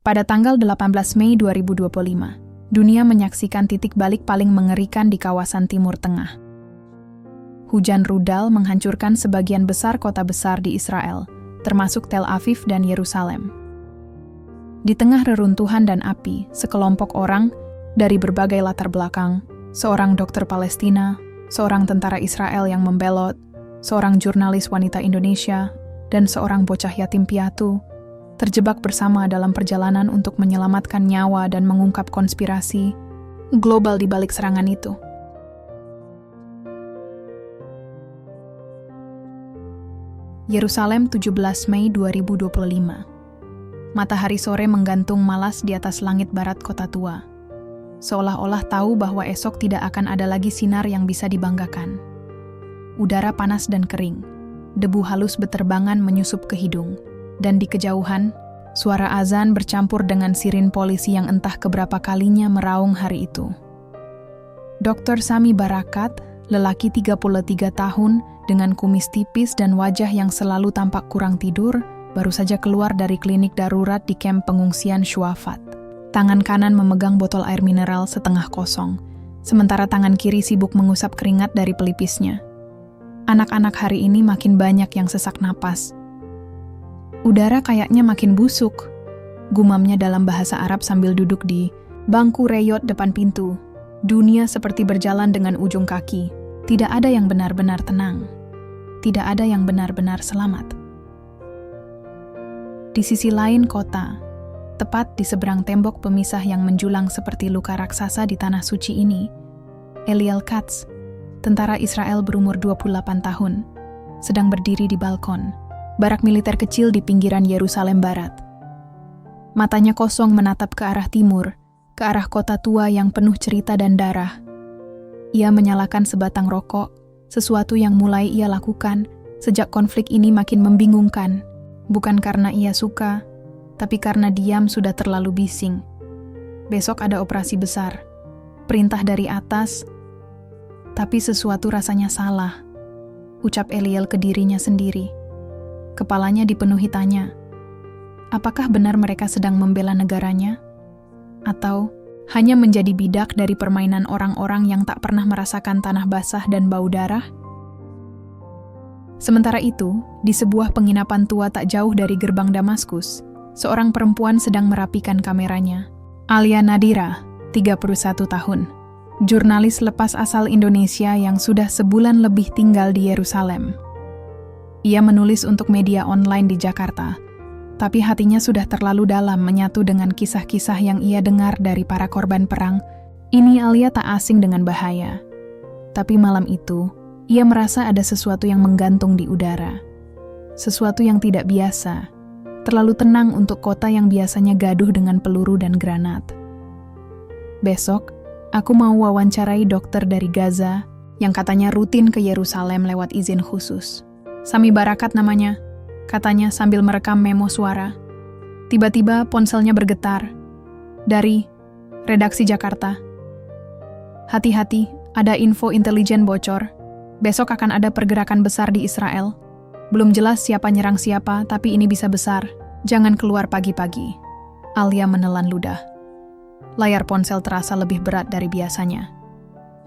Pada tanggal 18 Mei 2025, dunia menyaksikan titik balik paling mengerikan di kawasan Timur Tengah. Hujan rudal menghancurkan sebagian besar kota besar di Israel, termasuk Tel Aviv dan Yerusalem. Di tengah reruntuhan dan api, sekelompok orang dari berbagai latar belakang, seorang dokter Palestina, seorang tentara Israel yang membelot, seorang jurnalis wanita Indonesia, dan seorang bocah yatim piatu, terjebak bersama dalam perjalanan untuk menyelamatkan nyawa dan mengungkap konspirasi global di balik serangan itu. Yerusalem 17 Mei 2025. Matahari sore menggantung malas di atas langit barat kota tua. Seolah-olah tahu bahwa esok tidak akan ada lagi sinar yang bisa dibanggakan. Udara panas dan kering. Debu halus beterbangan menyusup ke hidung. Dan di kejauhan, suara azan bercampur dengan sirin polisi yang entah keberapa kalinya meraung hari itu. Dr. Sami Barakat, lelaki 33 tahun dengan kumis tipis dan wajah yang selalu tampak kurang tidur, baru saja keluar dari klinik darurat di kamp pengungsian Shuafat. Tangan kanan memegang botol air mineral setengah kosong, sementara tangan kiri sibuk mengusap keringat dari pelipisnya. Anak-anak hari ini makin banyak yang sesak napas. Udara kayaknya makin busuk, gumamnya dalam bahasa Arab sambil duduk di bangku reyot depan pintu. Dunia seperti berjalan dengan ujung kaki. Tidak ada yang benar-benar tenang. Tidak ada yang benar-benar selamat. Di sisi lain kota, tepat di seberang tembok pemisah yang menjulang seperti luka raksasa di tanah suci ini, Eliel Katz, tentara Israel berumur 28 tahun, sedang berdiri di balkon barak militer kecil di pinggiran Yerusalem Barat. Matanya kosong menatap ke arah timur, ke arah kota tua yang penuh cerita dan darah. Ia menyalakan sebatang rokok, sesuatu yang mulai ia lakukan sejak konflik ini makin membingungkan, bukan karena ia suka, tapi karena diam sudah terlalu bising. Besok ada operasi besar, perintah dari atas, tapi sesuatu rasanya salah, ucap Eliel ke dirinya sendiri. Kepalanya dipenuhi tanya, apakah benar mereka sedang membela negaranya? Atau hanya menjadi bidak dari permainan orang-orang yang tak pernah merasakan tanah basah dan bau darah? Sementara itu, di sebuah penginapan tua tak jauh dari gerbang Damaskus, seorang perempuan sedang merapikan kameranya. Alia Nadira, 31 tahun, jurnalis lepas asal Indonesia yang sudah sebulan lebih tinggal di Yerusalem. Ia menulis untuk media online di Jakarta, tapi hatinya sudah terlalu dalam menyatu dengan kisah-kisah yang ia dengar dari para korban perang. Ini Alia tak asing dengan bahaya. Tapi malam itu, ia merasa ada sesuatu yang menggantung di udara. Sesuatu yang tidak biasa, terlalu tenang untuk kota yang biasanya gaduh dengan peluru dan granat. Besok, aku mau wawancarai dokter dari Gaza yang katanya rutin ke Yerusalem lewat izin khusus. Sami Barakat namanya, katanya sambil merekam memo suara. Tiba-tiba ponselnya bergetar. Dari redaksi Jakarta. Hati-hati, ada info intelijen bocor. Besok akan ada pergerakan besar di Israel. Belum jelas siapa nyerang siapa, tapi ini bisa besar. Jangan keluar pagi-pagi. Alia menelan ludah. Layar ponsel terasa lebih berat dari biasanya.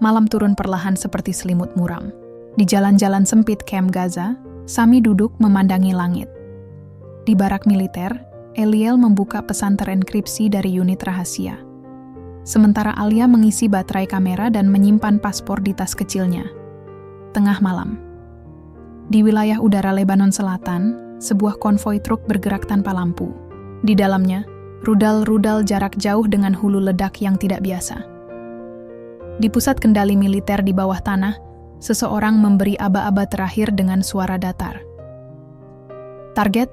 Malam turun perlahan seperti selimut muram. Di jalan-jalan sempit kamp Gaza, Sami duduk memandangi langit. Di barak militer, Eliel membuka pesan terenkripsi dari unit rahasia. Sementara Alia mengisi baterai kamera dan menyimpan paspor di tas kecilnya. Tengah malam. Di wilayah udara Lebanon Selatan, sebuah konvoi truk bergerak tanpa lampu. Di dalamnya, rudal-rudal jarak jauh dengan hulu ledak yang tidak biasa. Di pusat kendali militer di bawah tanah, seseorang memberi aba-aba terakhir dengan suara datar. Target,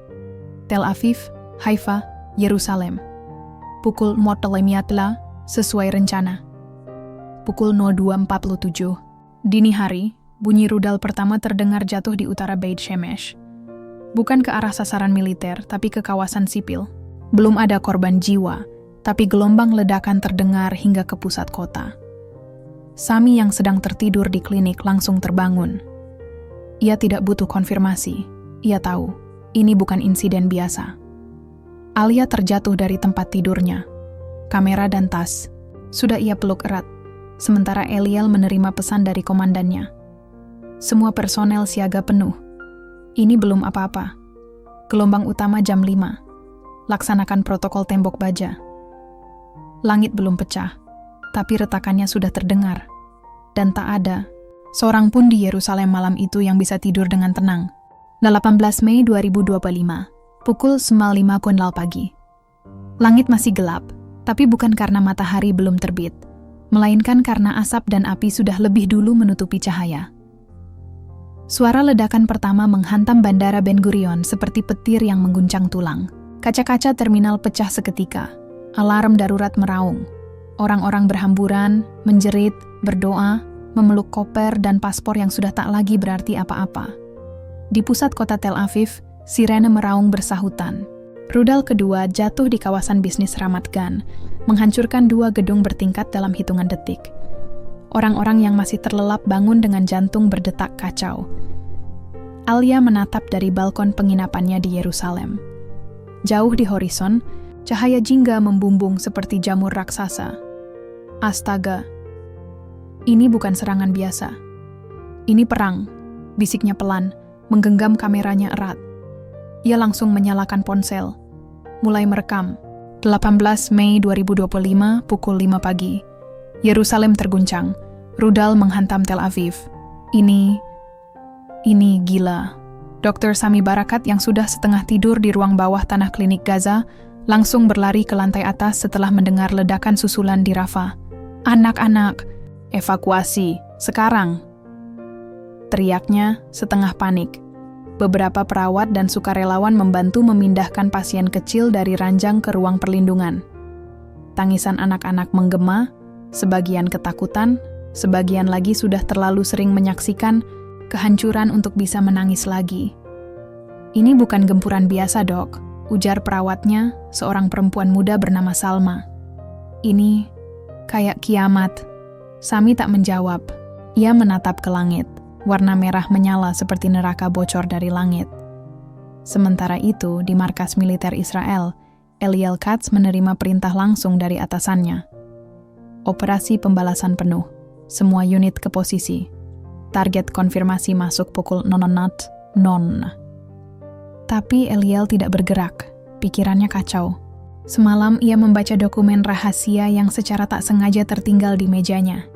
Tel Aviv, Haifa, Yerusalem. Pukul 4.00 sesuai rencana. Pukul 02.47. Dini hari, bunyi rudal pertama terdengar jatuh di utara Beit Shemesh. Bukan ke arah sasaran militer, tapi ke kawasan sipil. Belum ada korban jiwa, tapi gelombang ledakan terdengar hingga ke pusat kota. Sami yang sedang tertidur di klinik langsung terbangun. Ia tidak butuh konfirmasi. Ia tahu, ini bukan insiden biasa. Alia terjatuh dari tempat tidurnya. Kamera dan tas sudah ia peluk erat, sementara Eliel menerima pesan dari komandannya. Semua personel siaga penuh. Ini belum apa-apa. Gelombang utama jam 5. Laksanakan protokol tembok baja. Langit belum pecah, tapi retakannya sudah terdengar. Dan tak ada seorang pun di Yerusalem malam itu yang bisa tidur dengan tenang. 18 Mei 2025, pukul 9.05 pagi. Langit masih gelap, tapi bukan karena matahari belum terbit, melainkan karena asap dan api sudah lebih dulu menutupi cahaya. Suara ledakan pertama menghantam Bandara Ben Gurion seperti petir yang mengguncang tulang. Kaca-kaca terminal pecah seketika. Alarm darurat meraung. Orang-orang berhamburan, menjerit, berdoa, memeluk koper dan paspor yang sudah tak lagi berarti apa-apa. Di pusat kota Tel Aviv, sirene meraung bersahutan. Rudal kedua jatuh di kawasan bisnis Ramat Gan, menghancurkan 2 gedung bertingkat dalam hitungan detik. Orang-orang yang masih terlelap bangun dengan jantung berdetak kacau. Alia menatap dari balkon penginapannya di Yerusalem. Jauh di horizon, cahaya jingga membumbung seperti jamur raksasa. Astaga, ini bukan serangan biasa. Ini perang, bisiknya pelan, menggenggam kameranya erat. Ia langsung menyalakan ponsel, mulai merekam. 18 Mei 2025, pukul 5 pagi. Yerusalem terguncang. Rudal menghantam Tel Aviv. Ini gila. Dr. Sami Barakat yang sudah setengah tidur di ruang bawah tanah klinik Gaza langsung berlari ke lantai atas setelah mendengar ledakan susulan di Rafah. Anak-anak, evakuasi, sekarang! Teriaknya setengah panik. Beberapa perawat dan sukarelawan membantu memindahkan pasien kecil dari ranjang ke ruang perlindungan. Tangisan anak-anak menggema, sebagian ketakutan, sebagian lagi sudah terlalu sering menyaksikan kehancuran untuk bisa menangis lagi. Ini bukan gempuran biasa, Dok, ujar perawatnya, seorang perempuan muda bernama Salma. Ini kayak kiamat. Sami tak menjawab. Ia menatap ke langit. Warna merah menyala seperti neraka bocor dari langit. Sementara itu, di markas militer Israel, Eliel Katz menerima perintah langsung dari atasannya. Operasi pembalasan penuh. Semua unit ke posisi. Target konfirmasi masuk pukul 00.00. Tapi Eliel tidak bergerak. Pikirannya kacau. Semalam ia membaca dokumen rahasia yang secara tak sengaja tertinggal di mejanya.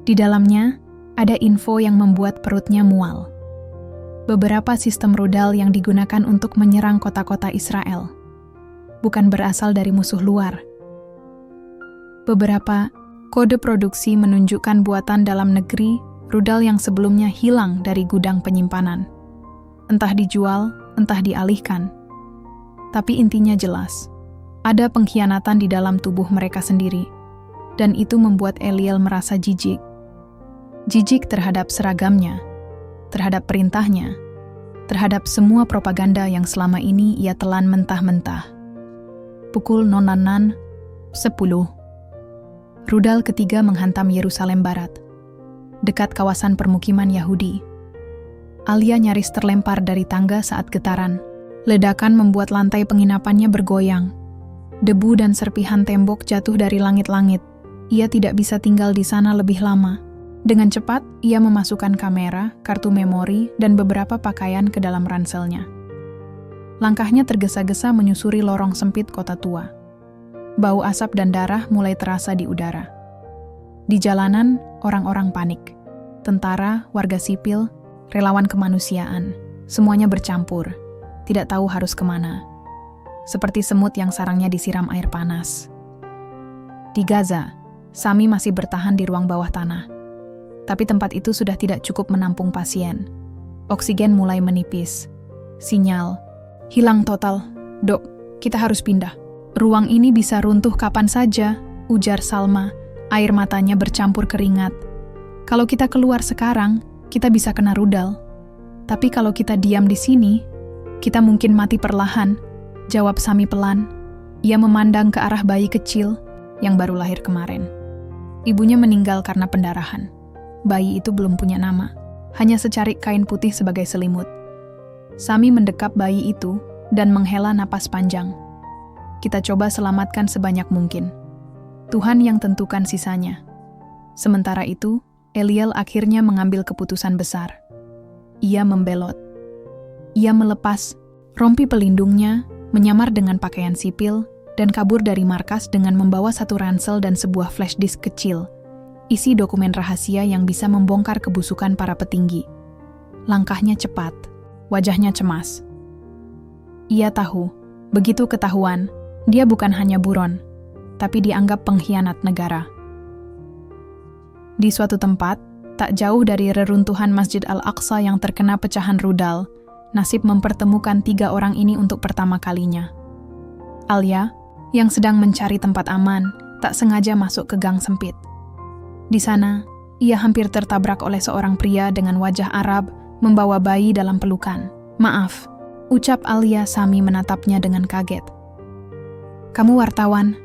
Di dalamnya, ada info yang membuat perutnya mual. Beberapa sistem rudal yang digunakan untuk menyerang kota-kota Israel bukan berasal dari musuh luar. Beberapa kode produksi menunjukkan buatan dalam negeri rudal yang sebelumnya hilang dari gudang penyimpanan. Entah dijual, entah dialihkan. Tapi intinya jelas, ada pengkhianatan di dalam tubuh mereka sendiri, dan itu membuat Eliel merasa jijik. Jijik terhadap seragamnya, terhadap perintahnya, terhadap semua propaganda yang selama ini ia telan mentah-mentah. Pukul 00.10. Rudal ketiga menghantam Yerusalem Barat, dekat kawasan permukiman Yahudi. Alia nyaris terlempar dari tangga saat getaran. Ledakan membuat lantai penginapannya bergoyang. Debu dan serpihan tembok jatuh dari langit-langit. Ia tidak bisa tinggal di sana lebih lama. Dengan cepat, ia memasukkan kamera, kartu memori, dan beberapa pakaian ke dalam ranselnya. Langkahnya tergesa-gesa menyusuri lorong sempit kota tua. Bau asap dan darah mulai terasa di udara. Di jalanan, orang-orang panik. Tentara, warga sipil, relawan kemanusiaan. Semuanya bercampur, tidak tahu harus kemana. Seperti semut yang sarangnya disiram air panas. Di Gaza, Sami masih bertahan di ruang bawah tanah. Tapi tempat itu sudah tidak cukup menampung pasien. Oksigen mulai menipis. Sinyal hilang total. Dok, kita harus pindah. Ruang ini bisa runtuh kapan saja, ujar Salma. Air matanya bercampur keringat. Kalau kita keluar sekarang, kita bisa kena rudal. Tapi kalau kita diam di sini, kita mungkin mati perlahan, jawab Sami pelan. Ia memandang ke arah bayi kecil yang baru lahir kemarin. Ibunya meninggal karena pendarahan. Bayi itu belum punya nama, hanya secarik kain putih sebagai selimut. Sami mendekap bayi itu dan menghela napas panjang. kita coba selamatkan sebanyak mungkin. Tuhan yang tentukan sisanya. Sementara itu, Eliel akhirnya mengambil keputusan besar. Ia membelot. Ia melepas rompi pelindungnya, menyamar dengan pakaian sipil, dan kabur dari markas dengan membawa satu ransel dan sebuah flash disk kecil, isi dokumen rahasia yang bisa membongkar kebusukan para petinggi. Langkahnya cepat, wajahnya cemas. Ia tahu, begitu ketahuan, dia bukan hanya buron, tapi dianggap pengkhianat negara. Di suatu tempat, tak jauh dari reruntuhan Masjid Al-Aqsa yang terkena pecahan rudal, nasib mempertemukan 3 orang ini untuk pertama kalinya. Alia, yang sedang mencari tempat aman, tak sengaja masuk ke gang sempit. Di sana, ia hampir tertabrak oleh seorang pria dengan wajah Arab membawa bayi dalam pelukan. "Maaf," ucap Alia. Sami menatapnya dengan kaget. "Kamu wartawan?"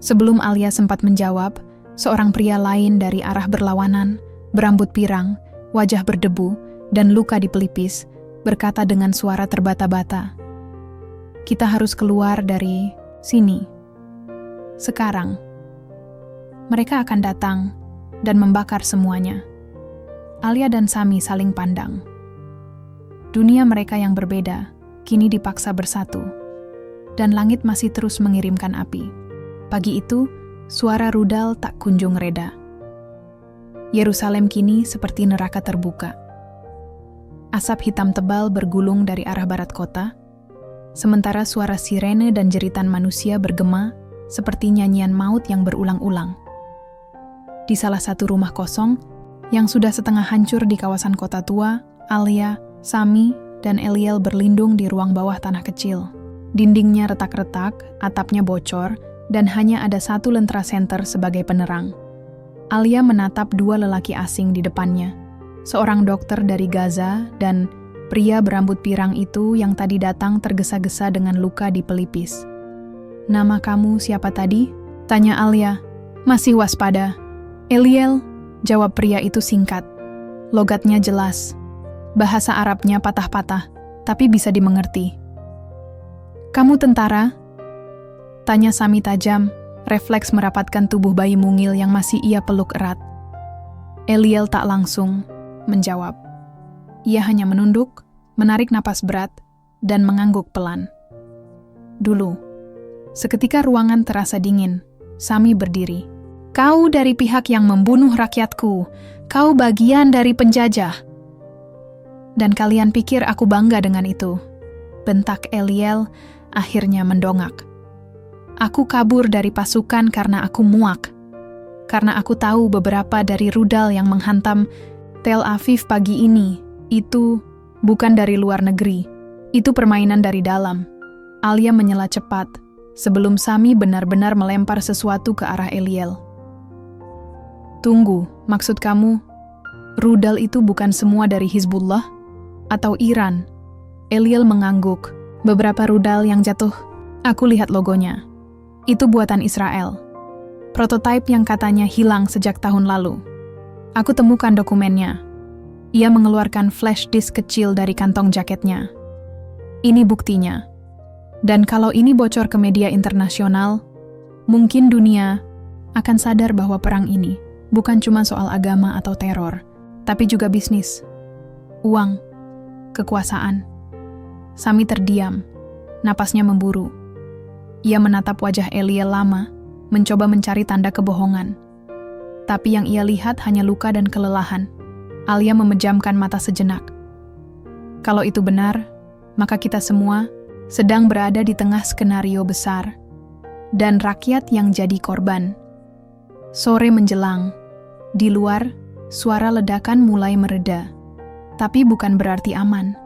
Sebelum Alia sempat menjawab, seorang pria lain dari arah berlawanan, berambut pirang, wajah berdebu, dan luka di pelipis, berkata dengan suara terbata-bata, "Kita harus keluar dari sini. Sekarang." Mereka akan datang dan membakar semuanya. Alia dan Sami saling pandang. Dunia mereka yang berbeda kini dipaksa bersatu, dan langit masih terus mengirimkan api. Pagi itu, suara rudal tak kunjung reda. Yerusalem kini seperti neraka terbuka. Asap hitam tebal bergulung dari arah barat kota, sementara suara sirene dan jeritan manusia bergema seperti nyanyian maut yang berulang-ulang. Di salah satu rumah kosong, yang sudah setengah hancur di kawasan kota tua, Alia, Sami, dan Eliel berlindung di ruang bawah tanah kecil. Dindingnya retak-retak, atapnya bocor, dan hanya ada satu lentera senter sebagai penerang. Alia menatap 2 lelaki asing di depannya, seorang dokter dari Gaza dan pria berambut pirang itu yang tadi datang tergesa-gesa dengan luka di pelipis. "Nama kamu siapa tadi?" tanya Alia, masih waspada. "Eliel," jawab pria itu singkat. Logatnya jelas. Bahasa Arabnya patah-patah, tapi bisa dimengerti. "Kamu tentara?" tanya Sami tajam, refleks merapatkan tubuh bayi mungil yang masih ia peluk erat. Eliel tak langsung menjawab. Ia hanya menunduk, menarik napas berat, dan mengangguk pelan. Dulu, seketika ruangan terasa dingin. Sami berdiri. "Kau dari pihak yang membunuh rakyatku. Kau bagian dari penjajah. Dan kalian pikir aku bangga dengan itu?" bentak Eliel, akhirnya mendongak. "Aku kabur dari pasukan karena aku muak. Karena aku tahu beberapa dari rudal yang menghantam Tel Aviv pagi ini, itu bukan dari luar negeri. Itu permainan dari dalam." Alia menyela cepat, sebelum Sami benar-benar melempar sesuatu ke arah Eliel. "Tunggu, maksud kamu, rudal itu bukan semua dari Hizbullah? Atau Iran?" Eliel mengangguk. "Beberapa rudal yang jatuh, aku lihat logonya. Itu buatan Israel. Prototipe yang katanya hilang sejak tahun lalu. Aku temukan dokumennya." Ia mengeluarkan flash disk kecil dari kantong jaketnya. "Ini buktinya. Dan kalau ini bocor ke media internasional, mungkin dunia akan sadar bahwa perang ini bukan cuma soal agama atau teror, tapi juga bisnis, uang, kekuasaan." Sami terdiam, napasnya memburu. Ia menatap wajah Eliel lama, mencoba mencari tanda kebohongan. Tapi yang ia lihat hanya luka dan kelelahan. Alia memejamkan mata sejenak. "Kalau itu benar, maka kita semua sedang berada di tengah skenario besar, dan rakyat yang jadi korban." Sore menjelang. Di luar, suara ledakan mulai mereda. Tapi bukan berarti aman.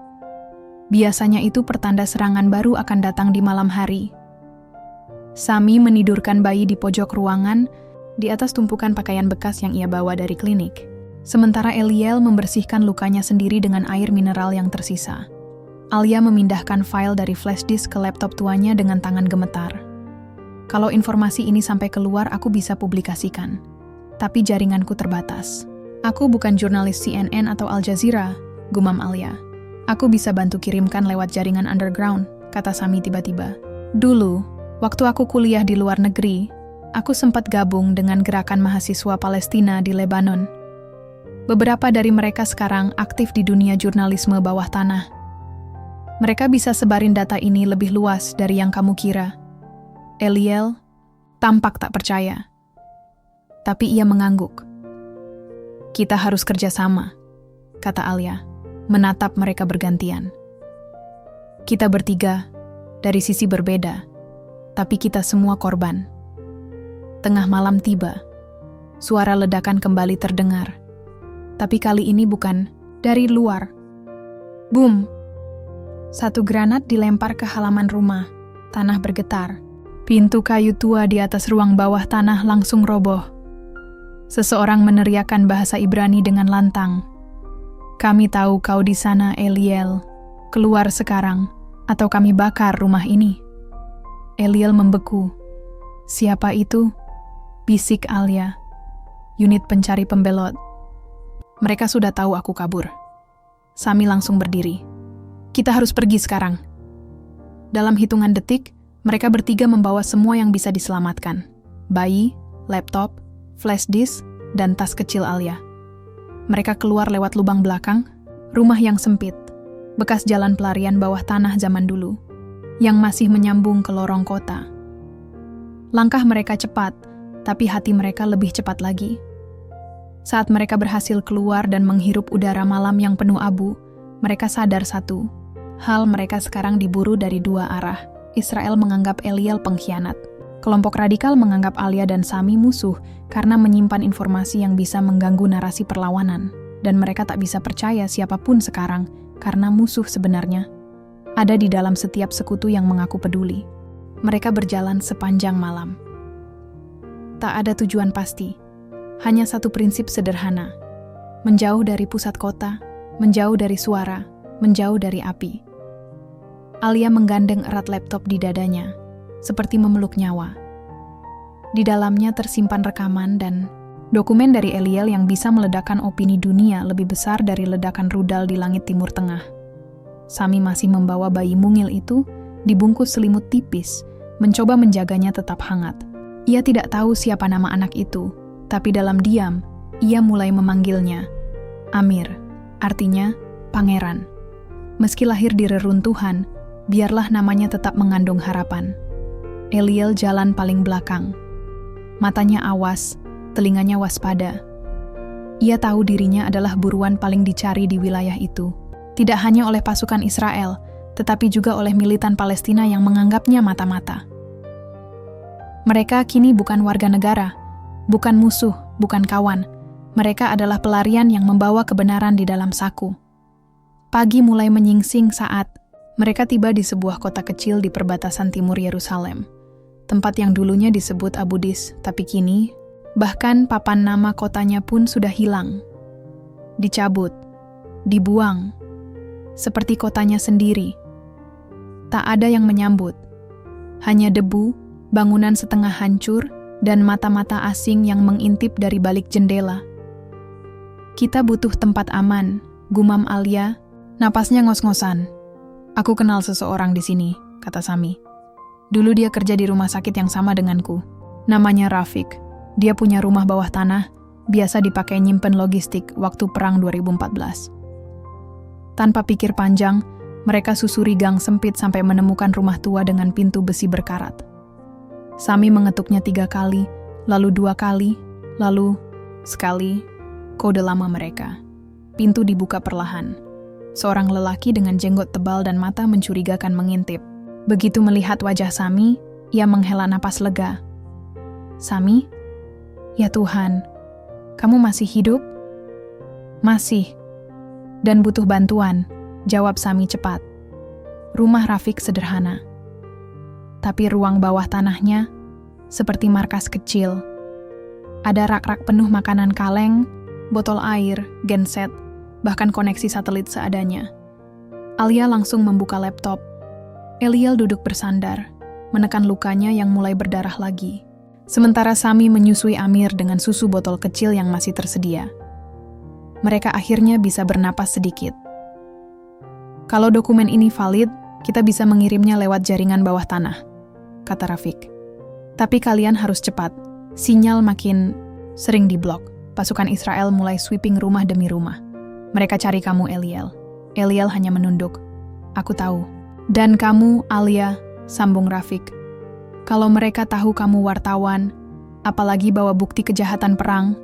Biasanya itu pertanda serangan baru akan datang di malam hari. Sami menidurkan bayi di pojok ruangan, di atas tumpukan pakaian bekas yang ia bawa dari klinik. Sementara Eliel membersihkan lukanya sendiri dengan air mineral yang tersisa. Alia memindahkan file dari flash disk ke laptop tuanya dengan tangan gemetar. "Kalau informasi ini sampai keluar, aku bisa publikasikan. Tapi jaringanku terbatas. Aku bukan jurnalis CNN atau Al Jazeera," gumam Alia. "Aku bisa bantu kirimkan lewat jaringan underground," kata Sami tiba-tiba. "Dulu, Waktu aku kuliah di luar negeri, aku sempat gabung dengan gerakan mahasiswa Palestina di Lebanon. Beberapa dari mereka sekarang aktif di dunia jurnalisme bawah tanah. Mereka bisa sebarin data ini lebih luas dari yang kamu kira. Eliel tampak tak percaya. Tapi ia mengangguk. Kita harus kerjasama, kata Alia, menatap mereka bergantian. Kita bertiga, dari sisi berbeda, tapi kita semua korban. Tengah malam tiba, suara ledakan kembali terdengar. Tapi kali ini bukan dari luar. Boom! Satu granat dilempar ke halaman rumah, tanah bergetar. Pintu kayu tua di atas ruang bawah tanah langsung roboh. Seseorang meneriakkan bahasa Ibrani dengan lantang. Kami tahu kau di sana, Eliel. Keluar sekarang, atau kami bakar rumah ini. Eliel membeku. Siapa itu? Bisik Alia. Unit pencari pembelot. Mereka sudah tahu aku kabur. Sami langsung berdiri. Kita harus pergi sekarang. Dalam hitungan detik, mereka bertiga membawa semua yang bisa diselamatkan. Bayi, laptop, flash disk, dan tas kecil Alia. Mereka keluar lewat lubang belakang, rumah yang sempit, bekas jalan pelarian bawah tanah zaman dulu, yang masih menyambung ke lorong kota. Langkah mereka cepat, tapi hati mereka lebih cepat lagi. Saat mereka berhasil keluar dan menghirup udara malam yang penuh abu, mereka sadar satu hal: mereka sekarang diburu dari dua arah. Israel menganggap Eliel pengkhianat. Kelompok radikal menganggap Alia dan Sami musuh karena menyimpan informasi yang bisa mengganggu narasi perlawanan. Dan mereka tak bisa percaya siapapun sekarang karena musuh sebenarnya ada di dalam setiap sekutu yang mengaku peduli. Mereka berjalan sepanjang malam. Tak ada tujuan pasti, hanya satu prinsip sederhana: menjauh dari pusat kota, menjauh dari suara, menjauh dari api. Alia menggandeng erat laptop di dadanya, seperti memeluk nyawa. Di dalamnya tersimpan rekaman dan dokumen dari Eliel yang bisa meledakkan opini dunia lebih besar dari ledakan rudal di langit Timur Tengah. Sami masih membawa bayi mungil itu, dibungkus selimut tipis, mencoba menjaganya tetap hangat. Ia tidak tahu siapa nama anak itu, tapi dalam diam, ia mulai memanggilnya Amir, artinya pangeran. Meski lahir di reruntuhan, biarlah namanya tetap mengandung harapan. Eliel jalan paling belakang. Matanya awas, telinganya waspada. Ia tahu dirinya adalah buruan paling dicari di wilayah itu. Tidak hanya oleh pasukan Israel, tetapi juga oleh militan Palestina yang menganggapnya mata-mata. Mereka kini bukan warga negara, bukan musuh, bukan kawan. Mereka adalah pelarian yang membawa kebenaran di dalam saku. Pagi mulai menyingsing saat mereka tiba di sebuah kota kecil di perbatasan timur Yerusalem. Tempat yang dulunya disebut Abu Dis, tapi kini, bahkan papan nama kotanya pun sudah hilang. Dicabut, dibuang, seperti kotanya sendiri. Tak ada yang menyambut. Hanya debu, bangunan setengah hancur, dan mata-mata asing yang mengintip dari balik jendela. Kita butuh tempat aman, gumam Alia, napasnya ngos-ngosan. Aku kenal seseorang di sini, kata Sami. Dulu dia kerja di rumah sakit yang sama denganku. Namanya Rafik. Dia punya rumah bawah tanah, biasa dipakai nyimpen logistik waktu perang 2014. Tanpa pikir panjang, mereka susuri gang sempit sampai menemukan rumah tua dengan pintu besi berkarat. Sami mengetuknya 3 kali, lalu 2 kali, lalu sekali. Kode lama mereka. Pintu dibuka perlahan. Seorang lelaki dengan jenggot tebal dan mata mencurigakan mengintip. Begitu melihat wajah Sami, ia menghela napas lega. Sami? Ya Tuhan, kamu masih hidup? Masih. Dan butuh bantuan, jawab Sami cepat. Rumah Rafik sederhana. Tapi ruang bawah tanahnya seperti markas kecil. Ada rak-rak penuh makanan kaleng, botol air, genset, bahkan koneksi satelit seadanya. Alia langsung membuka laptop. Eliel duduk bersandar, menekan lukanya yang mulai berdarah lagi. Sementara Sami menyusui Amir dengan susu botol kecil yang masih tersedia. Mereka akhirnya bisa bernapas sedikit. Kalau dokumen ini valid, kita bisa mengirimnya lewat jaringan bawah tanah. kata Rafiq. Tapi kalian harus cepat. Sinyal makin sering diblok. Pasukan Israel mulai sweeping rumah demi rumah. Mereka cari kamu, Eliel. Eliel hanya menunduk. Aku tahu. Dan kamu, Alia, sambung Rafiq. Kalau mereka tahu kamu wartawan, apalagi bawa bukti kejahatan perang,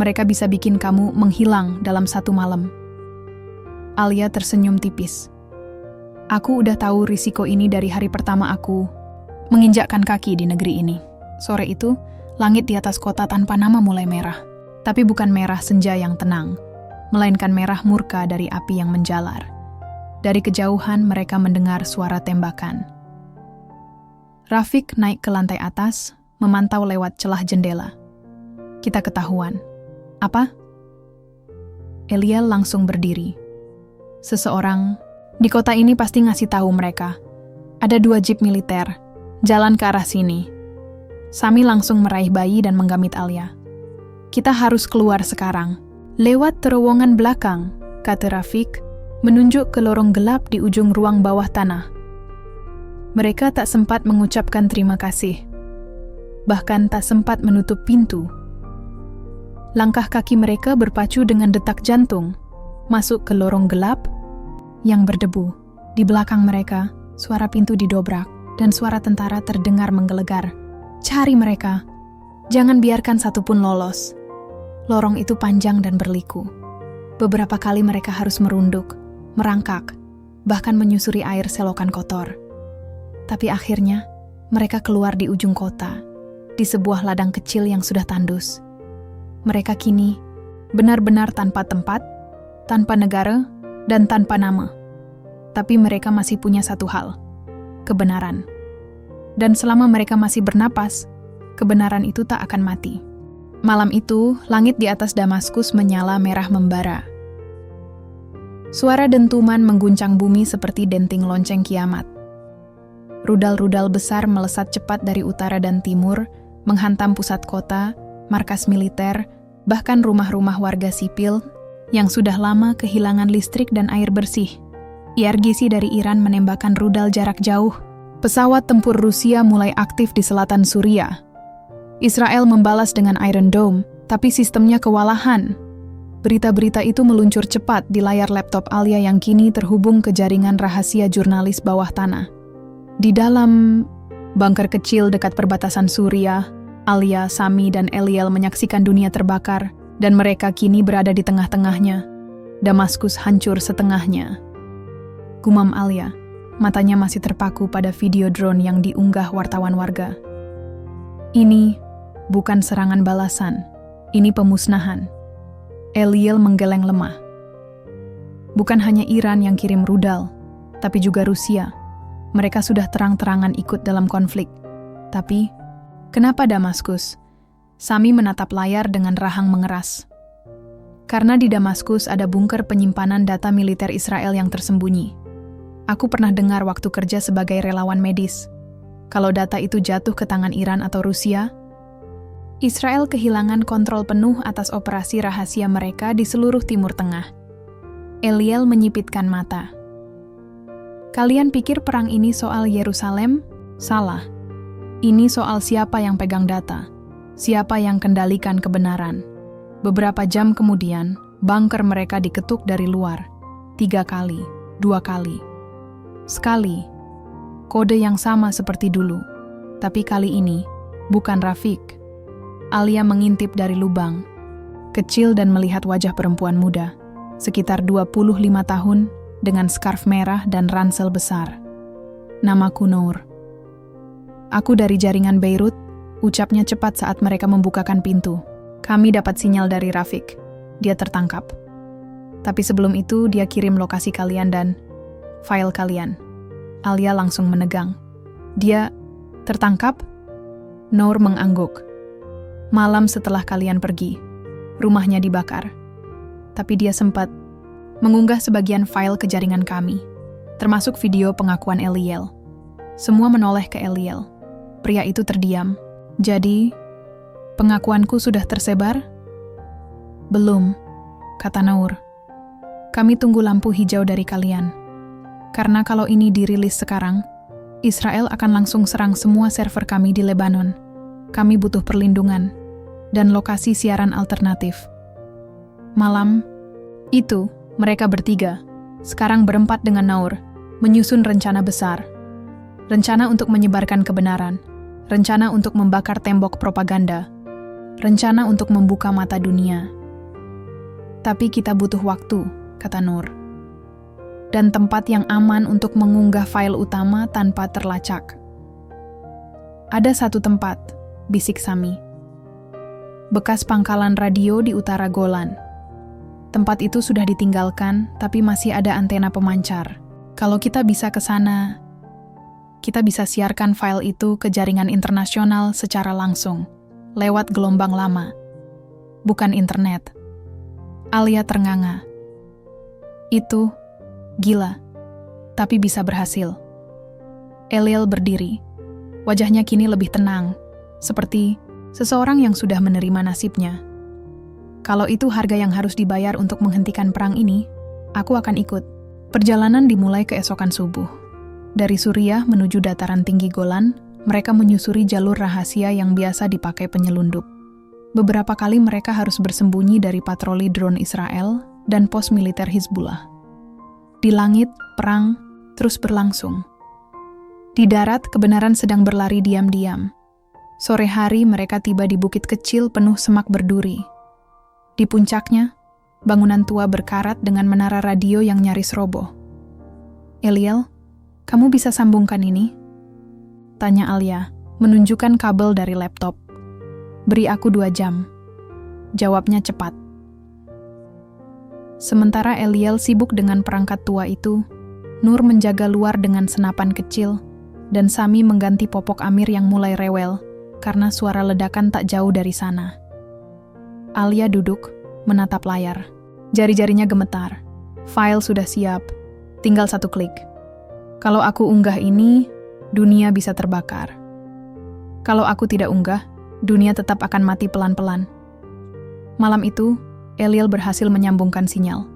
mereka bisa bikin kamu menghilang dalam 1 malam. Alia tersenyum tipis. Aku udah tahu risiko ini dari hari pertama aku menginjakkan kaki di negeri ini. Sore itu, langit di atas kota tanpa nama mulai merah. Tapi bukan merah senja yang tenang, melainkan merah murka dari api yang menjalar. Dari kejauhan mereka mendengar suara tembakan. Rafiq naik ke lantai atas, memantau lewat celah jendela. Kita ketahuan. Apa? Eliel langsung berdiri. Seseorang di kota ini pasti ngasih tahu mereka. Ada 2 jeep militer, jalan ke arah sini. Sami langsung meraih bayi dan menggamit Alia. Kita harus keluar sekarang. Lewat terowongan belakang, kata Rafiq, menunjuk ke lorong gelap di ujung ruang bawah tanah. Mereka tak sempat mengucapkan terima kasih. Bahkan tak sempat menutup pintu. Langkah kaki mereka berpacu dengan detak jantung, masuk ke lorong gelap yang berdebu. Di belakang mereka, suara pintu didobrak dan suara tentara terdengar menggelegar. Cari mereka. Jangan biarkan satupun lolos. Lorong itu panjang dan berliku. Beberapa kali mereka harus merunduk, merangkak, bahkan menyusuri air selokan kotor. Tapi akhirnya, mereka keluar di ujung kota, di sebuah ladang kecil yang sudah tandus. Mereka kini benar-benar tanpa tempat, tanpa negara, dan tanpa nama. Tapi mereka masih punya satu hal, kebenaran. Dan selama mereka masih bernapas, kebenaran itu tak akan mati. Malam itu, langit di atas Damaskus menyala merah membara. Suara dentuman mengguncang bumi seperti denting lonceng kiamat. Rudal-rudal besar melesat cepat dari utara dan timur, menghantam pusat kota, markas militer, bahkan rumah-rumah warga sipil yang sudah lama kehilangan listrik dan air bersih. IRGC dari Iran menembakkan rudal jarak jauh. Pesawat tempur Rusia mulai aktif di selatan Suriah. Israel membalas dengan Iron Dome, tapi sistemnya kewalahan. Berita-berita itu meluncur cepat di layar laptop Alia yang kini terhubung ke jaringan rahasia jurnalis bawah tanah. Di dalam bunker kecil dekat perbatasan Suriah, Alia, Sami, dan Eliel menyaksikan dunia terbakar, dan mereka kini berada di tengah-tengahnya. Damaskus hancur setengahnya. Gumam Alia, matanya masih terpaku pada video drone yang diunggah wartawan warga. Ini bukan serangan balasan, ini pemusnahan. Eliel menggeleng lemah. Bukan hanya Iran yang kirim rudal, tapi juga Rusia. Mereka sudah terang-terangan ikut dalam konflik. Tapi, kenapa Damaskus? Sami menatap layar dengan rahang mengeras. Karena di Damaskus ada bunker penyimpanan data militer Israel yang tersembunyi. Aku pernah dengar waktu kerja sebagai relawan medis. Kalau data itu jatuh ke tangan Iran atau Rusia, Israel kehilangan kontrol penuh atas operasi rahasia mereka di seluruh Timur Tengah. Eliel menyipitkan mata. Kalian pikir perang ini soal Yerusalem? Salah. Ini soal siapa yang pegang data, siapa yang kendalikan kebenaran. Beberapa jam kemudian, bunker mereka diketuk dari luar. 3 kali, 2 kali. Sekali. Kode yang sama seperti dulu. Tapi kali ini, bukan Rafiq. Alia mengintip dari lubang, kecil dan melihat wajah perempuan muda, sekitar 25 tahun, dengan skarf merah dan ransel besar. Namaku Nour. Aku dari jaringan Beirut, ucapnya cepat saat mereka membukakan pintu. Kami dapat sinyal dari Rafiq. Dia tertangkap. Tapi sebelum itu, dia kirim lokasi kalian dan file kalian. Alia langsung menegang. Dia tertangkap? Nour mengangguk. Malam setelah kalian pergi, rumahnya dibakar. Tapi dia sempat mengunggah sebagian file ke jaringan kami, termasuk video pengakuan Eliel. Semua menoleh ke Eliel. Pria itu terdiam. Jadi, pengakuanku sudah tersebar? Belum, kata Nour. Kami tunggu lampu hijau dari kalian. Karena kalau ini dirilis sekarang, Israel akan langsung serang semua server kami di Lebanon. Kami butuh perlindungan dan lokasi siaran alternatif. Malam itu, mereka bertiga, sekarang berempat dengan Nour, menyusun rencana besar. Rencana untuk menyebarkan kebenaran, rencana untuk membakar tembok propaganda, rencana untuk membuka mata dunia. Tapi kita butuh waktu, kata Nour. Dan tempat yang aman untuk mengunggah file utama tanpa terlacak. Ada satu tempat, bisik Sami. Bekas pangkalan radio di utara Golan. Tempat itu sudah ditinggalkan, tapi masih ada antena pemancar. Kalau kita bisa ke sana, kita bisa siarkan file itu ke jaringan internasional secara langsung, lewat gelombang lama. Bukan internet. Alia ternganga. Itu gila, tapi bisa berhasil. Eliel berdiri. Wajahnya kini lebih tenang, seperti seseorang yang sudah menerima nasibnya. Kalau itu harga yang harus dibayar untuk menghentikan perang ini, aku akan ikut. Perjalanan dimulai keesokan subuh. Dari Suriah menuju dataran tinggi Golan, mereka menyusuri jalur rahasia yang biasa dipakai penyelundup. Beberapa kali mereka harus bersembunyi dari patroli drone Israel dan pos militer Hizbullah. Di langit, perang terus berlangsung. Di darat, kebenaran sedang berlari diam-diam. Sore hari, mereka tiba di bukit kecil penuh semak berduri. Di puncaknya, bangunan tua berkarat dengan menara radio yang nyaris roboh. Eliel, kamu bisa sambungkan ini? Tanya Alia, menunjukkan kabel dari laptop. Beri aku 2 jam. Jawabnya cepat. Sementara Eliel sibuk dengan perangkat tua itu, Nur menjaga luar dengan senapan kecil, dan Sami mengganti popok Amir yang mulai rewel karena suara ledakan tak jauh dari sana. Alia duduk, menatap layar. Jari-jarinya gemetar. File sudah siap, tinggal 1 klik. Kalau aku unggah ini, dunia bisa terbakar. Kalau aku tidak unggah, dunia tetap akan mati pelan-pelan. Malam itu, Eliel berhasil menyambungkan sinyal.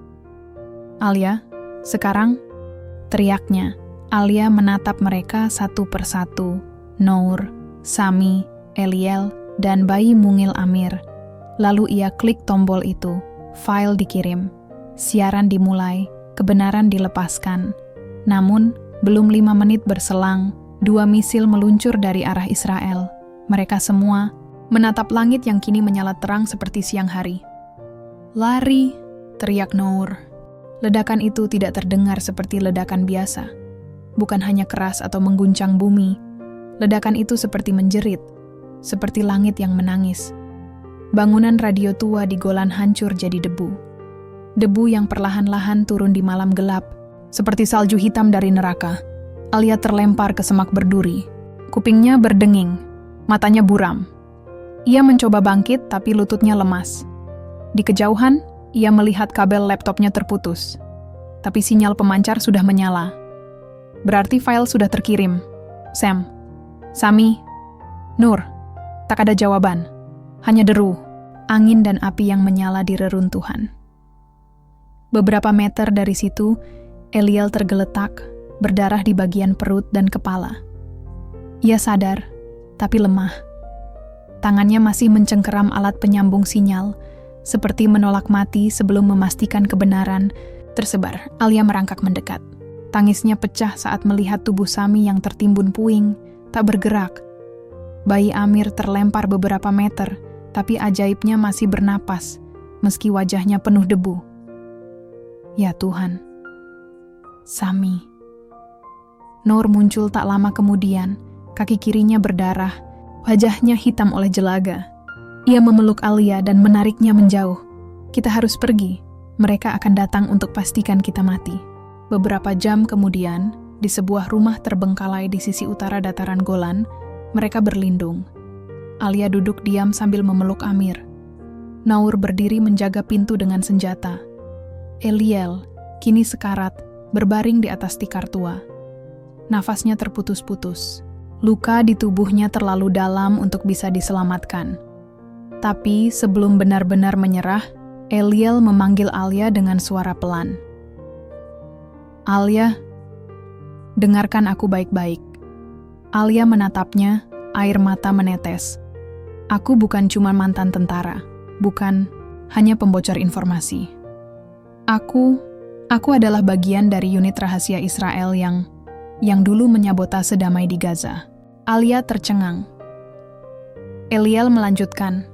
Alia, sekarang, teriaknya. Alia menatap mereka satu persatu. Nour, Sami, Eliel, dan bayi mungil Amir. Lalu ia klik tombol itu. File dikirim. Siaran dimulai, kebenaran dilepaskan. Namun, belum 5 menit berselang, 2 misil meluncur dari arah Israel. Mereka semua menatap langit yang kini menyala terang seperti siang hari. Lari, teriak Nour. Ledakan itu tidak terdengar seperti ledakan biasa. Bukan hanya keras atau mengguncang bumi. Ledakan itu seperti menjerit, seperti langit yang menangis. Bangunan radio tua di Golan hancur jadi debu. Debu yang perlahan-lahan turun di malam gelap, seperti salju hitam dari neraka. Alia terlempar ke semak berduri. Kupingnya berdenging, matanya buram. Ia mencoba bangkit, tapi lututnya lemas. Di kejauhan, ia melihat kabel laptopnya terputus. Tapi sinyal pemancar sudah menyala. Berarti file sudah terkirim. Sam, Sami, Nur, tak ada jawaban. Hanya deru, angin dan api yang menyala di reruntuhan. Beberapa meter dari situ, Eliel tergeletak, berdarah di bagian perut dan kepala. Ia sadar, tapi lemah. Tangannya masih mencengkeram alat penyambung sinyal, seperti menolak mati sebelum memastikan kebenaran tersebar. Alia merangkak mendekat. Tangisnya pecah saat melihat tubuh Sami yang tertimbun puing, tak bergerak. Bayi Amir terlempar beberapa meter, tapi ajaibnya masih bernapas, meski wajahnya penuh debu. Ya Tuhan. Sami. Nour muncul tak lama kemudian, kaki kirinya berdarah, wajahnya hitam oleh jelaga. Ia memeluk Alia dan menariknya menjauh. Kita harus pergi. Mereka akan datang untuk pastikan kita mati. Beberapa jam kemudian, di sebuah rumah terbengkalai di sisi utara dataran Golan, mereka berlindung. Alia duduk diam sambil memeluk Amir. Nour berdiri menjaga pintu dengan senjata. Eliel, kini sekarat, berbaring di atas tikar tua. Nafasnya terputus-putus. Luka di tubuhnya terlalu dalam untuk bisa diselamatkan. Tapi sebelum benar-benar menyerah, Eliel memanggil Alia dengan suara pelan. Alia, dengarkan aku baik-baik. Alia menatapnya, air mata menetes. Aku bukan cuma mantan tentara, bukan hanya pembocor informasi. Aku adalah bagian dari unit rahasia Israel yang dulu menyabotase damai di Gaza. Alia tercengang. Eliel melanjutkan,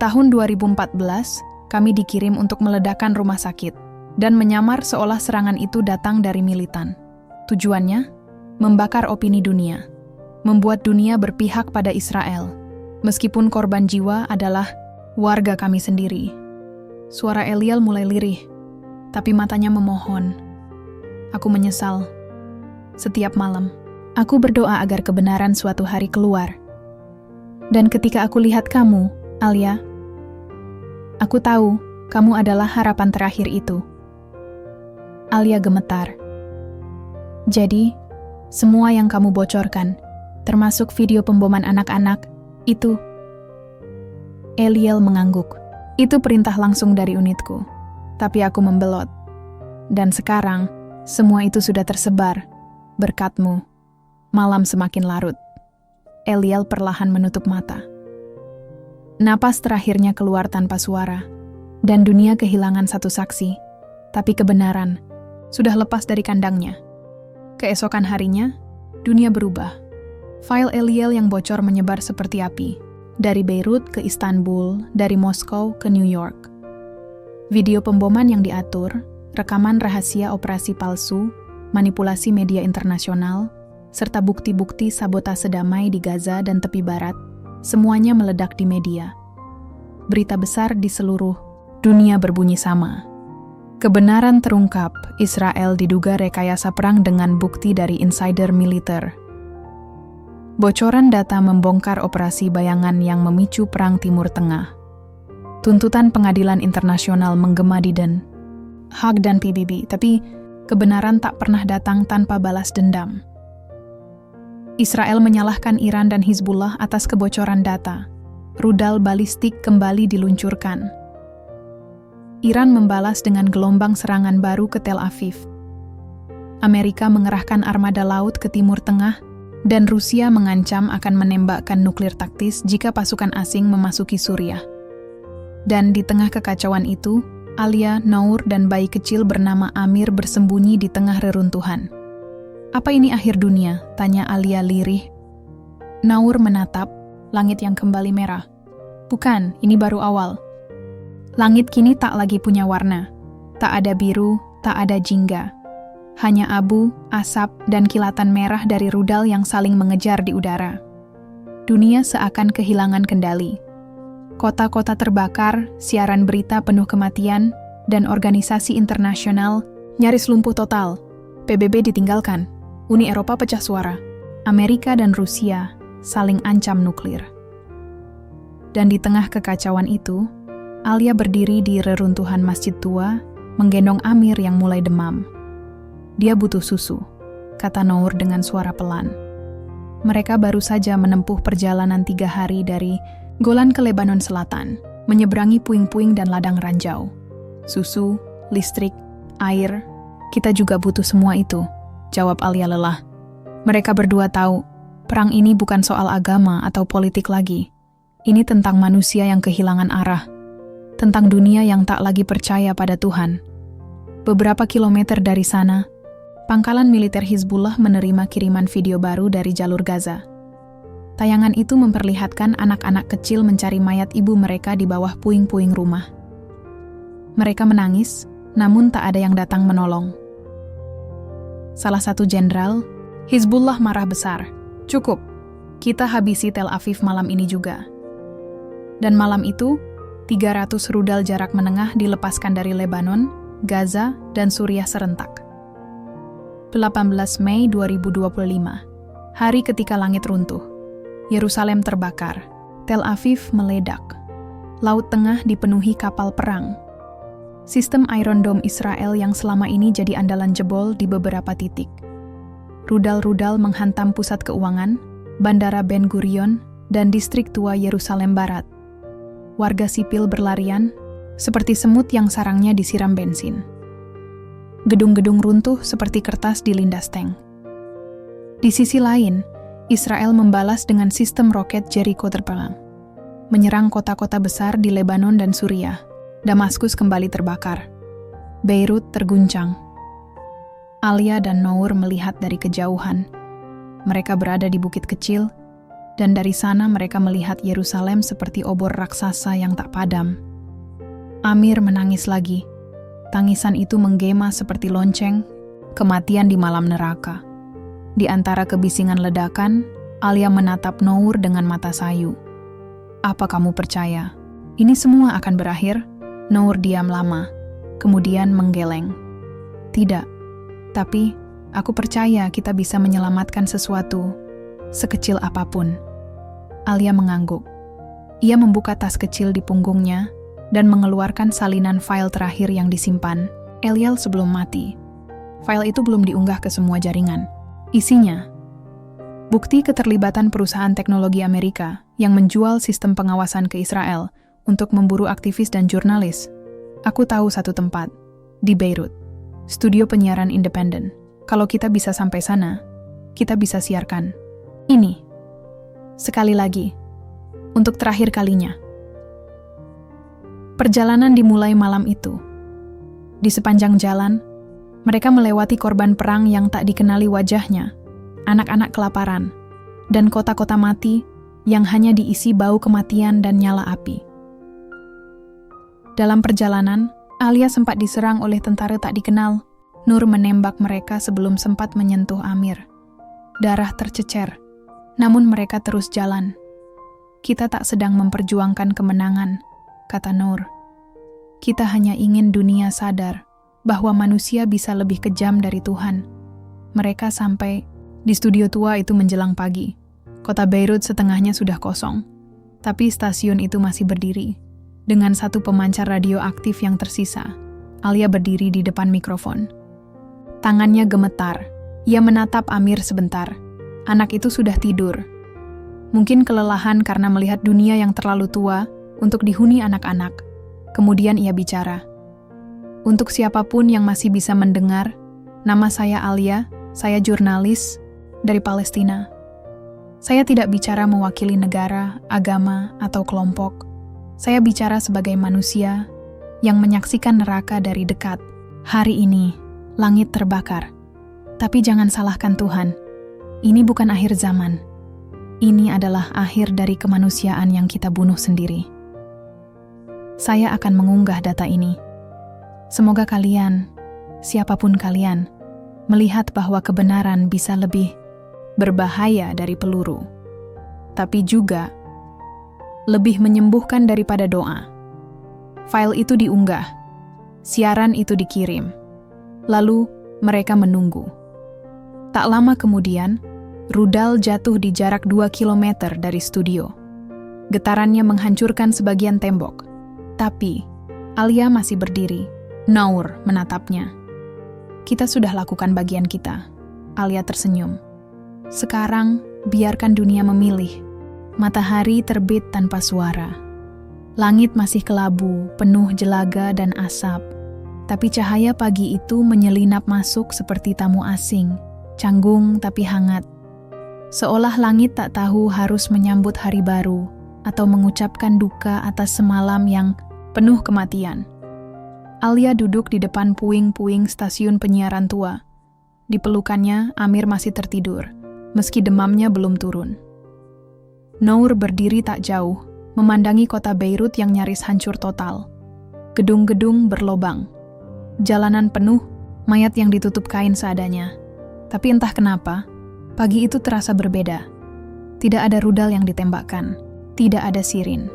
tahun 2014, kami dikirim untuk meledakkan rumah sakit dan menyamar seolah serangan itu datang dari militan. Tujuannya, membakar opini dunia, membuat dunia berpihak pada Israel, meskipun korban jiwa adalah warga kami sendiri. Suara Eliel mulai lirih, tapi matanya memohon. Aku menyesal. Setiap malam, aku berdoa agar kebenaran suatu hari keluar. Dan ketika aku lihat kamu, Alia, aku tahu kamu adalah harapan terakhir itu. Alia gemetar. Jadi, semua yang kamu bocorkan, termasuk video pemboman anak-anak, itu... Eliel mengangguk. Itu perintah langsung dari unitku. Tapi aku membelot. Dan sekarang, semua itu sudah tersebar. Berkatmu, malam semakin larut. Eliel perlahan menutup mata. Napas terakhirnya keluar tanpa suara, dan dunia kehilangan satu saksi, tapi kebenaran sudah lepas dari kandangnya. Keesokan harinya, dunia berubah. File Eliel yang bocor menyebar seperti api, dari Beirut ke Istanbul, dari Moskow ke New York. Video pemboman yang diatur, rekaman rahasia operasi palsu, manipulasi media internasional, serta bukti-bukti sabotase damai di Gaza dan tepi barat, semuanya meledak di media. Berita besar di seluruh dunia berbunyi sama. Kebenaran terungkap, Israel diduga rekayasa perang dengan bukti dari insider militer. Bocoran data membongkar operasi bayangan yang memicu perang Timur Tengah. Tuntutan pengadilan internasional menggema di Den Haag dan PBB, tapi kebenaran tak pernah datang tanpa balas dendam. Israel menyalahkan Iran dan Hizbullah atas kebocoran data. Rudal balistik kembali diluncurkan. Iran membalas dengan gelombang serangan baru ke Tel Aviv. Amerika mengerahkan armada laut ke Timur Tengah, dan Rusia mengancam akan menembakkan nuklir taktis jika pasukan asing memasuki Suriah. Dan di tengah kekacauan itu, Alia, Nour, dan bayi kecil bernama Amir bersembunyi di tengah reruntuhan. "Apa ini akhir dunia?" tanya Alia lirih. Nour menatap, langit yang kembali merah. "Bukan, ini baru awal. Langit kini tak lagi punya warna. Tak ada biru, tak ada jingga. Hanya abu, asap, dan kilatan merah dari rudal yang saling mengejar di udara. Dunia seakan kehilangan kendali. Kota-kota terbakar, siaran berita penuh kematian, dan organisasi internasional nyaris lumpuh total. PBB ditinggalkan. Uni Eropa pecah suara. Amerika dan Rusia saling ancam nuklir. Dan di tengah kekacauan itu, Alia berdiri di reruntuhan masjid tua, menggendong Amir yang mulai demam. "Dia butuh susu," kata Nour dengan suara pelan. Mereka baru saja menempuh perjalanan 3 hari dari Golan ke Lebanon Selatan, menyeberangi puing-puing dan ladang ranjau. "Susu, listrik, air, kita juga butuh semua itu," jawab Alia lelah. Mereka berdua tahu, perang ini bukan soal agama atau politik lagi. Ini tentang manusia yang kehilangan arah, tentang dunia yang tak lagi percaya pada Tuhan. Beberapa kilometer dari sana, pangkalan militer Hizbullah menerima kiriman video baru dari jalur Gaza. Tayangan itu memperlihatkan anak-anak kecil mencari mayat ibu mereka di bawah puing-puing rumah. Mereka menangis, namun tak ada yang datang menolong. Salah satu jenderal, Hizbullah marah besar. "Cukup, kita habisi Tel Aviv malam ini juga." Dan malam itu, 300 rudal jarak menengah dilepaskan dari Lebanon, Gaza, dan Suriah serentak. 18 Mei 2025, hari ketika langit runtuh. Yerusalem terbakar, Tel Aviv meledak. Laut Tengah dipenuhi kapal perang. Sistem Iron Dome Israel yang selama ini jadi andalan jebol di beberapa titik. Rudal-rudal menghantam pusat keuangan, Bandara Ben Gurion, dan distrik tua Yerusalem Barat. Warga sipil berlarian, seperti semut yang sarangnya disiram bensin. Gedung-gedung runtuh seperti kertas dilindas tank. Di sisi lain, Israel membalas dengan sistem roket Jericho terperang, menyerang kota-kota besar di Lebanon dan Suriah. Damaskus kembali terbakar. Beirut terguncang. Alia dan Nour melihat dari kejauhan. Mereka berada di bukit kecil, dan dari sana mereka melihat Yerusalem seperti obor raksasa yang tak padam. Amir menangis lagi. Tangisan itu menggema seperti lonceng, kematian di malam neraka. Di antara kebisingan ledakan, Alia menatap Nour dengan mata sayu. "Apa kamu percaya? Ini semua akan berakhir?" Nour diam lama, kemudian menggeleng. "Tidak, tapi aku percaya kita bisa menyelamatkan sesuatu, sekecil apapun." Alia mengangguk. Ia membuka tas kecil di punggungnya dan mengeluarkan salinan file terakhir yang disimpan, Eliel sebelum mati. File itu belum diunggah ke semua jaringan. Isinya, bukti keterlibatan perusahaan teknologi Amerika yang menjual sistem pengawasan ke Israel untuk memburu aktivis dan jurnalis. Aku tahu satu tempat, di Beirut, studio penyiaran independen. Kalau kita bisa sampai sana, kita bisa siarkan. Ini, sekali lagi, untuk terakhir kalinya. Perjalanan dimulai malam itu. Di sepanjang jalan, mereka melewati korban perang yang tak dikenali wajahnya, anak-anak kelaparan, dan kota-kota mati yang hanya diisi bau kematian dan nyala api. Dalam perjalanan, Alia sempat diserang oleh tentara tak dikenal. Nur menembak mereka sebelum sempat menyentuh Amir. Darah tercecer, namun mereka terus jalan. "Kita tak sedang memperjuangkan kemenangan," kata Nur. "Kita hanya ingin dunia sadar bahwa manusia bisa lebih kejam dari Tuhan." Mereka sampai di studio tua itu menjelang pagi. Kota Beirut setengahnya sudah kosong, tapi stasiun itu masih berdiri. Dengan satu pemancar radio aktif yang tersisa, Alia berdiri di depan mikrofon. Tangannya gemetar. Ia menatap Amir sebentar. Anak itu sudah tidur. Mungkin kelelahan karena melihat dunia yang terlalu tua untuk dihuni anak-anak. Kemudian ia bicara. "Untuk siapapun yang masih bisa mendengar, nama saya Alia, saya jurnalis dari Palestina. Saya tidak bicara mewakili negara, agama, atau kelompok. Saya bicara sebagai manusia yang menyaksikan neraka dari dekat. Hari ini, langit terbakar. Tapi jangan salahkan Tuhan. Ini bukan akhir zaman. Ini adalah akhir dari kemanusiaan yang kita bunuh sendiri. Saya akan mengunggah data ini. Semoga kalian, siapapun kalian, melihat bahwa kebenaran bisa lebih berbahaya dari peluru, tapi juga lebih menyembuhkan daripada doa." File itu diunggah, siaran itu dikirim, lalu mereka menunggu. Tak lama kemudian, rudal jatuh di jarak 2 kilometer dari studio. Getarannya menghancurkan sebagian tembok, tapi Alia masih berdiri. Nour menatapnya. "Kita sudah lakukan bagian kita." Alia tersenyum. "Sekarang, biarkan dunia memilih." Matahari terbit tanpa suara. Langit masih kelabu, penuh jelaga dan asap. Tapi cahaya pagi itu menyelinap masuk seperti tamu asing, canggung tapi hangat. Seolah langit tak tahu harus menyambut hari baru atau mengucapkan duka atas semalam yang penuh kematian. Alia duduk di depan puing-puing stasiun penyiaran tua. Di pelukannya, Amir masih tertidur, meski demamnya belum turun. Nour berdiri tak jauh, memandangi kota Beirut yang nyaris hancur total. Gedung-gedung berlobang. Jalanan penuh, mayat yang ditutup kain seadanya. Tapi entah kenapa, pagi itu terasa berbeda. Tidak ada rudal yang ditembakkan, tidak ada sirin,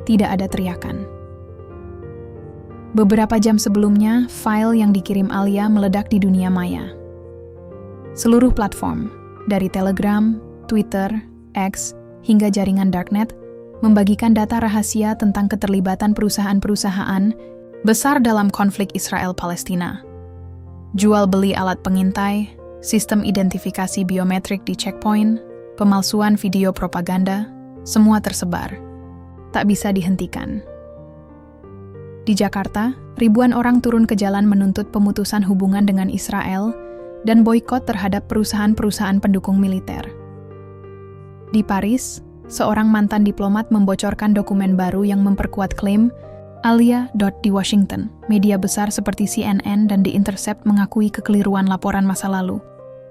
tidak ada teriakan. Beberapa jam sebelumnya, file yang dikirim Alia meledak di dunia maya. Seluruh platform, dari Telegram, Twitter, X, hingga jaringan Darknet, membagikan data rahasia tentang keterlibatan perusahaan-perusahaan besar dalam konflik Israel-Palestina. Jual beli alat pengintai, sistem identifikasi biometrik di checkpoint, pemalsuan video propaganda, semua tersebar. Tak bisa dihentikan. Di Jakarta, ribuan orang turun ke jalan menuntut pemutusan hubungan dengan Israel dan boikot terhadap perusahaan-perusahaan pendukung militer. Di Paris, seorang mantan diplomat membocorkan dokumen baru yang memperkuat klaim Alia. Di Washington, media besar seperti CNN dan The Intercept mengakui kekeliruan laporan masa lalu.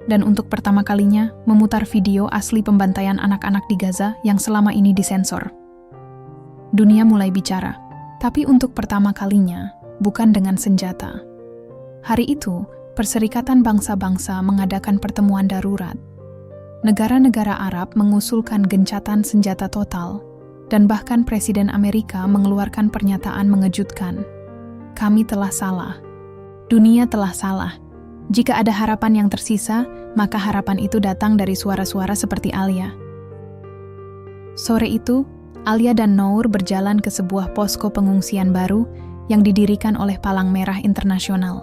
Dan untuk pertama kalinya, memutar video asli pembantaian anak-anak di Gaza yang selama ini disensor. Dunia mulai bicara, tapi untuk pertama kalinya, bukan dengan senjata. Hari itu, Perserikatan Bangsa-Bangsa mengadakan pertemuan darurat. Negara-negara Arab mengusulkan gencatan senjata total, dan bahkan Presiden Amerika mengeluarkan pernyataan mengejutkan. Kami telah salah. Dunia telah salah. Jika ada harapan yang tersisa, maka harapan itu datang dari suara-suara seperti Alia. Sore itu, Alia dan Nour berjalan ke sebuah posko pengungsian baru yang didirikan oleh Palang Merah Internasional.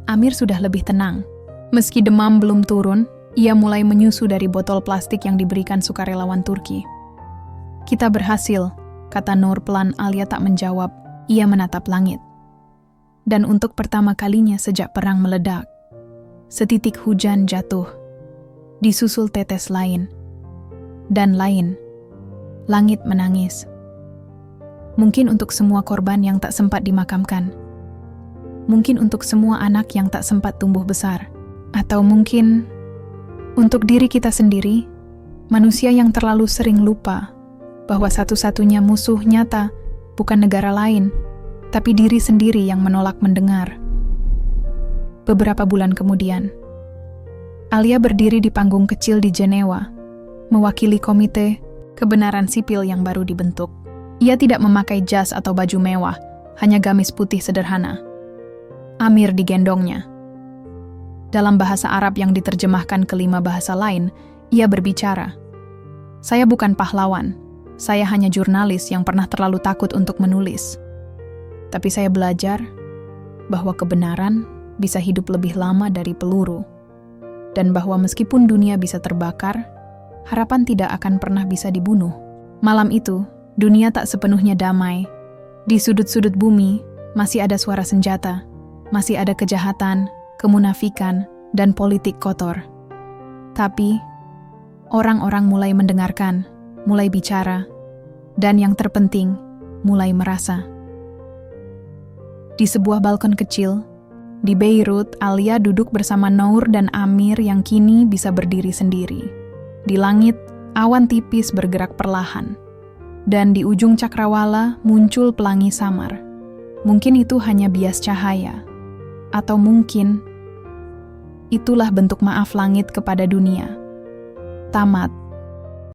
Amir sudah lebih tenang. Meski demam belum turun, ia mulai menyusu dari botol plastik yang diberikan sukarelawan Turki. Kita berhasil, kata Nour pelan. Alia tak menjawab, ia menatap langit. Dan untuk pertama kalinya sejak perang meledak, setitik hujan jatuh, disusul tetes lain, dan lain. Langit menangis. Mungkin untuk semua korban yang tak sempat dimakamkan. Mungkin untuk semua anak yang tak sempat tumbuh besar. Atau mungkin untuk diri kita sendiri, manusia yang terlalu sering lupa bahwa satu-satunya musuh nyata bukan negara lain, tapi diri sendiri yang menolak mendengar. Beberapa bulan kemudian, Alia berdiri di panggung kecil di Jenewa, mewakili komite kebenaran sipil yang baru dibentuk. Ia tidak memakai jas atau baju mewah, hanya gamis putih sederhana. Amir digendongnya. Dalam bahasa Arab yang diterjemahkan ke 5 bahasa lain, ia berbicara. Saya bukan pahlawan. Saya hanya jurnalis yang pernah terlalu takut untuk menulis. Tapi saya belajar bahwa kebenaran bisa hidup lebih lama dari peluru. Dan bahwa meskipun dunia bisa terbakar, harapan tidak akan pernah bisa dibunuh. Malam itu, dunia tak sepenuhnya damai. Di sudut-sudut bumi, masih ada suara senjata, masih ada kejahatan, kemunafikan, dan politik kotor. Tapi, orang-orang mulai mendengarkan, mulai bicara, dan yang terpenting, mulai merasa. Di sebuah balkon kecil, di Beirut, Alia duduk bersama Nour dan Amir yang kini bisa berdiri sendiri. Di langit, awan tipis bergerak perlahan. Dan di ujung cakrawala muncul pelangi samar. Mungkin itu hanya bias cahaya. Atau mungkin itulah bentuk maaf langit kepada dunia. Tamat.